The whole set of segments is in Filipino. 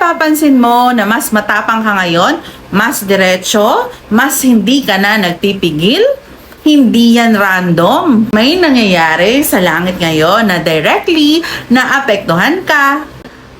napapansin mo na mas matapang ka ngayon, mas diretso, mas hindi ka na nagpipigil? Hindi yan random. May nangyayari sa langit ngayon na directly naapektuhan ka.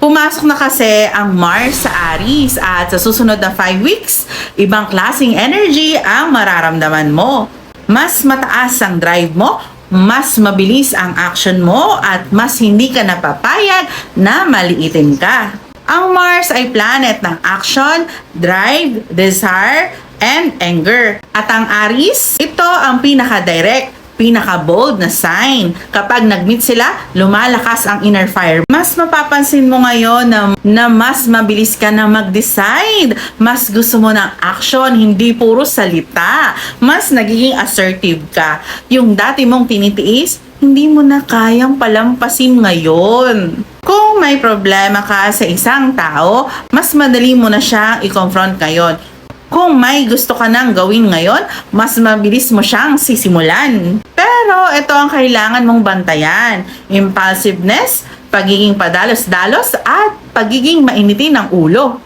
Pumasok na kasi ang Mars sa Aries at sa susunod na 5 weeks, ibang klaseng energy ang mararamdaman mo. Mas mataas ang drive mo, mas mabilis ang action mo at mas hindi ka napapayag na maliitin ka. Ang Mars ay planet ng action, drive, desire, and anger. At ang Aries, ito ang pinaka-direct, pinaka-bold na sign. Kapag nag-meet sila, lumalakas ang inner fire. Mas mapapansin mo ngayon na mas mabilis ka na mag-decide. Mas gusto mo ng action, hindi puro salita. Mas nagiging assertive ka. Yung dati mong tinitiis, hindi mo na kayang palampasin ngayon. Kung may problema ka sa isang tao, mas madali mo na siyang i-confront ngayon. Kung may gusto ka nang gawin ngayon, mas mabilis mo siyang sisimulan. Pero ito ang kailangan mong bantayan. Impulsiveness, pagiging padalos-dalos, at pagiging mainitin ng ulo.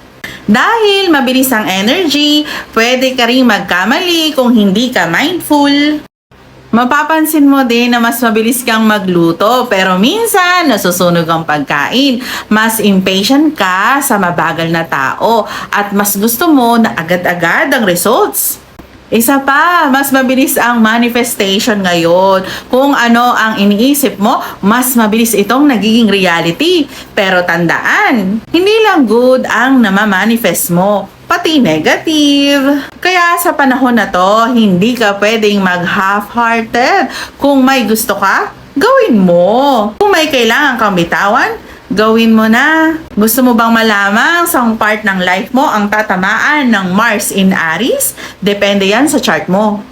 Dahil mabilis ang energy, pwede ka rin magkamali kung hindi ka mindful. Mapapansin mo din na mas mabilis kang magluto pero minsan nasusunog ang pagkain. Mas impatient ka sa mabagal na tao at mas gusto mo na agad-agad ang results. Isa pa, mas mabilis ang manifestation ngayon. Kung ano ang iniisip mo, mas mabilis itong nagiging reality. Pero tandaan, hindi lang good ang namamanifest mo, pati negative. Kaya sa panahon na to, hindi ka pwedeng mag-half-hearted. Kung may gusto ka, gawin mo. Kung may kailangan kang bitawan, gawin mo na. Gusto mo bang malamang sa part ng life mo ang tatamaan ng Mars in Aries? Depende yan sa chart mo.